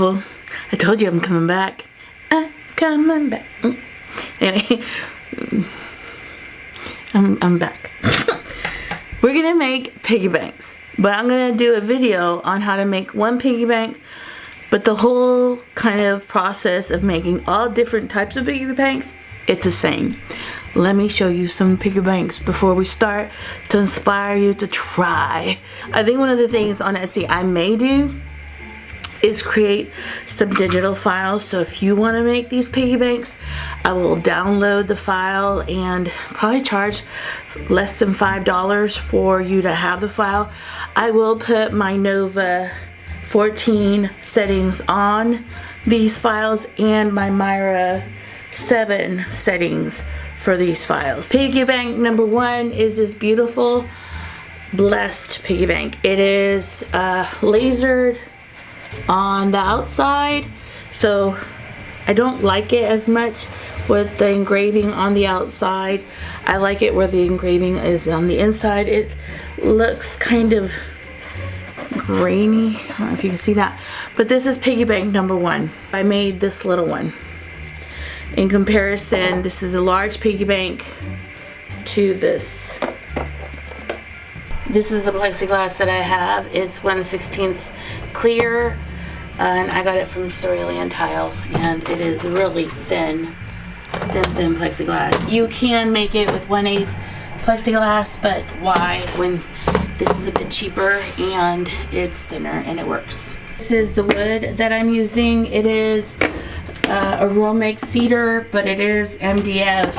Well, I told you I'm coming back. I'm coming back. Anyway, I'm back. We're gonna make piggy banks, but I'm gonna do a video on how to make one piggy bank, but the whole kind of process of making all different types of piggy banks, it's the same. Let me show you some piggy banks before we start to inspire you to try. I think one of the things on Etsy I may do is create some digital files. So if you want to make these piggy banks, I will download the file and probably charge less than $5 for you to have the file. I will put my Nova14 settings on these files and my Mira 7 settings for these files. Piggy bank number 1 is this beautiful blessed piggy bank. It is lasered on the outside, so I don't like it as much with the engraving on the outside. I like it where the engraving is on the inside. It looks kind of grainy. I don't know if you can see that, but this is piggy bank number 1. I made this little one. In comparison, this is a large piggy bank to this. This is the plexiglass that I have. It's 1/16 clear, and I got it from Storyland Tile, and it is really thin plexiglass. You can make it with 1/8 plexiglass, but why when this is a bit cheaper and it's thinner and it works. This is the wood that I'm using. It is a Romex cedar, but it is MDF,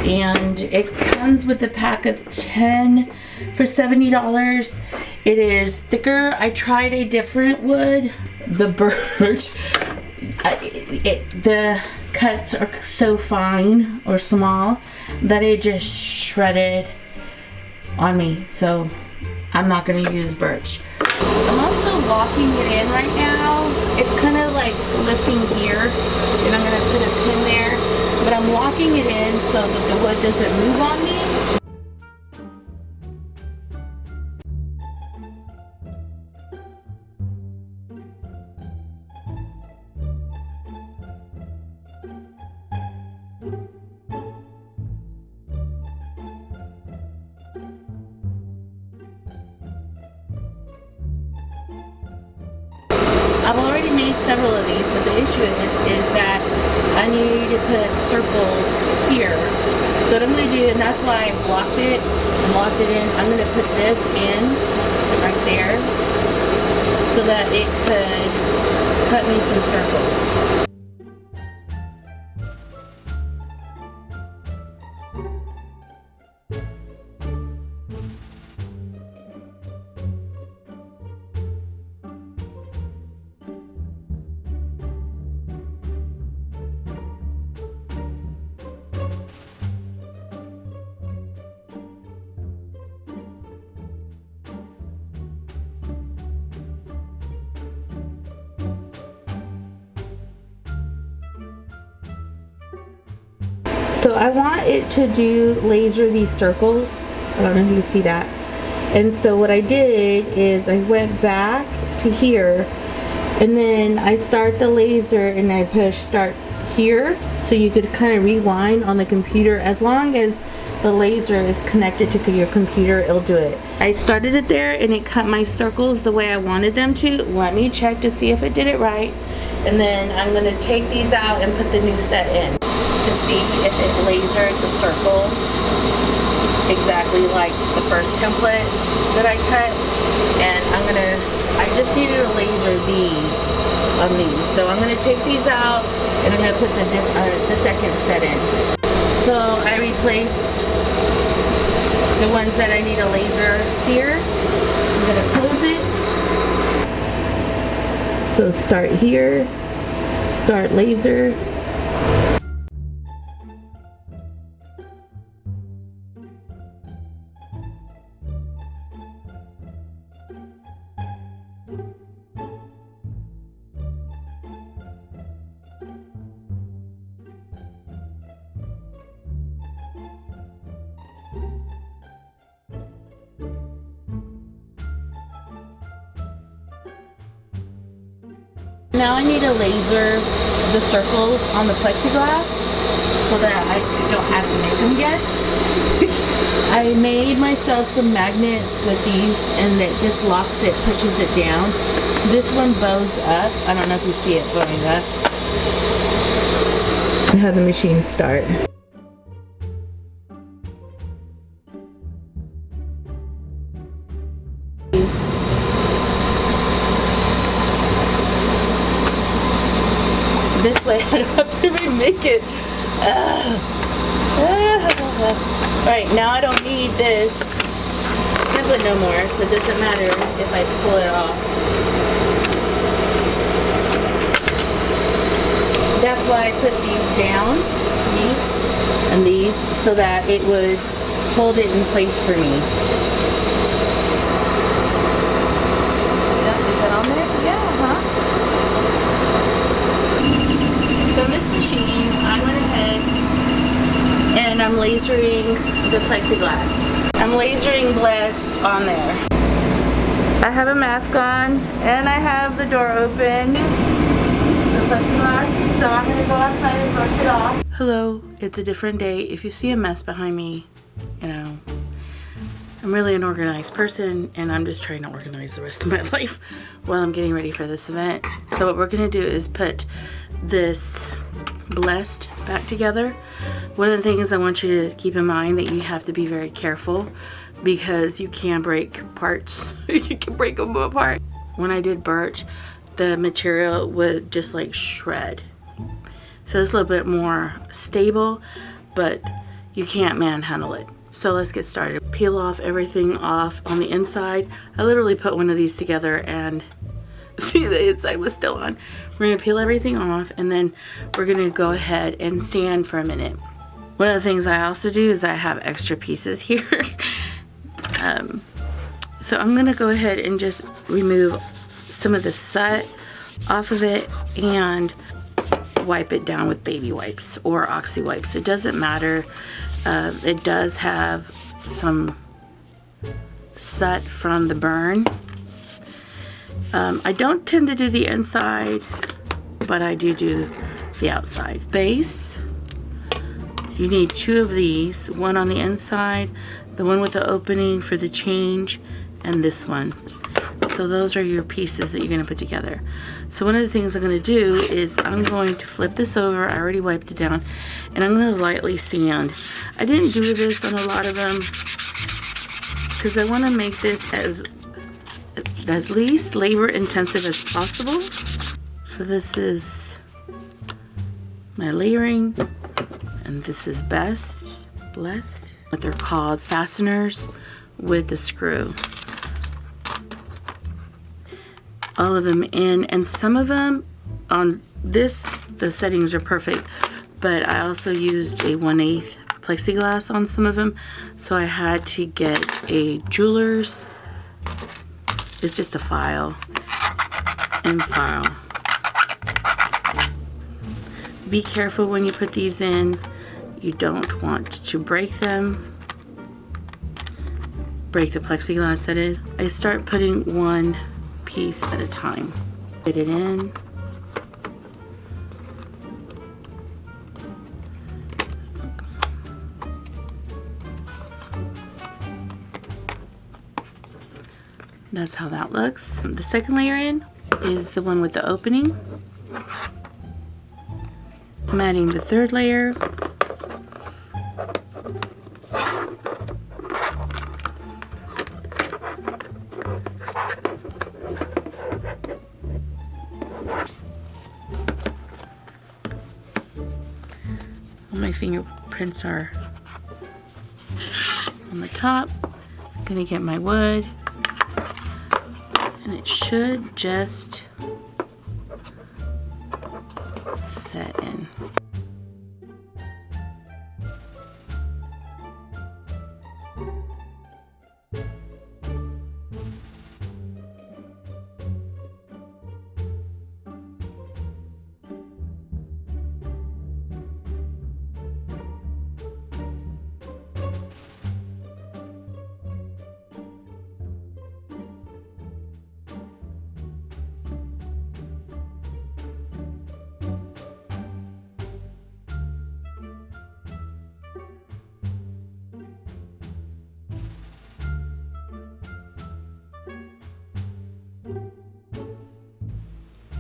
and it comes with a pack of 10 for $70. It is thicker. I tried a different wood, the birch. The cuts are so fine or small that it just shredded on me, so I'm not going to use birch. I'm also locking it in right now. It's kind of like lifting here, and I'm going to put a pin there, but I'm locking it in so that the wood doesn't move on me. I've already made several of these, but the issue is that I need to put circles here. So what I'm going to do, and that's why I blocked it and locked it in, I'm going to put this in right there so that it could cut me some circles. So I want it to laser these circles. I don't know if you can see that. And so what I did is I went back to here, and then I start the laser and I push start here, so you could kind of rewind on the computer. As long as the laser is connected to your computer, it'll do it. I started it there and it cut my circles the way I wanted them to. Let me check to see if it did it right, and then I'm going to take these out and put the new set in to see if it lasered the circle exactly like the first template that I cut. And I just needed to laser these on these, so I'm going to take these out and I'm going to put the second set in. So I replaced the ones that I need a laser here. I'm going to close it. So start here, start laser. now I need to laser the circles on the plexiglass so that I don't have to make them yet. I made myself some magnets with these, and it just locks it, pushes it down. This one bows up. I don't know if you see it bowing up. And have the machine start. This way I don't have to remake it. Alright, now I don't need this template no more, so it doesn't matter if I pull it off. That's why I put these down, these and these, so that it would hold it in place for me. Is that on there? Yeah, huh? So in this machine, I went ahead and I'm lasering the plexiglass. I'm lasering Blessed on there. I have a mask on and I have the door open. The plexiglass, so I'm gonna go outside and brush it off. Hello, it's a different day. If you see a mess behind me, you know, I'm really an organized person and I'm just trying to organize the rest of my life while I'm getting ready for this event. So what we're gonna do is put this Blessed back together. One of the things I want you to keep in mind that you have to be very careful because you can break parts. You can break them apart. When I did birch, the material would just like shred. So it's a little bit more stable, but you can't manhandle it. So let's get started. Peel off everything off on the inside. I literally put one of these together and see, the inside was still on. We're gonna peel everything off and then we're gonna go ahead and sand for a minute. One of the things I also do is I have extra pieces here. So I'm gonna go ahead and just remove some of the soot off of it and wipe it down with baby wipes or oxy wipes. It doesn't matter. It does have some soot from the burn. I don't tend to do the inside, but I do the outside. Base, you need 2 of these, one on the inside, the one with the opening for the change, and this one. So those are your pieces that you're gonna put together. So one of the things I'm gonna do is I'm going to flip this over. I already wiped it down, and I'm gonna lightly sand. I didn't do this on a lot of them because I wanna make this as least labor intensive as possible. So this is my layering, and this is Blessed, what they're called, fasteners with the screw. All of them in, and some of them on this, the settings are perfect, but I also used a 1/8 plexiglass on some of them, so I had to get a jeweler's. It's just a file and file. Be careful when you put these in. You don't want to break them. Break the plexiglass, that is. I start putting one piece at a time. Get it in. That's how that looks. The second layer in is the one with the opening. I'm adding the third layer. My fingerprints are on the top. I'm gonna get my wood. And it should just set in.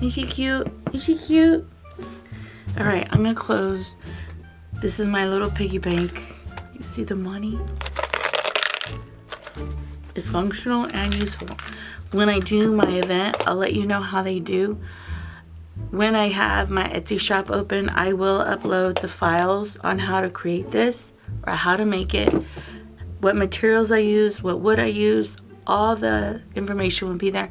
Is she cute? Is she cute? All right, I'm gonna close. This is my little piggy bank. You see the money? It's functional and useful. When I do my event, I'll let you know how they do. When I have my Etsy shop open, I will upload the files on how to create this or how to make it, what materials I use, what wood I use, all the information will be there.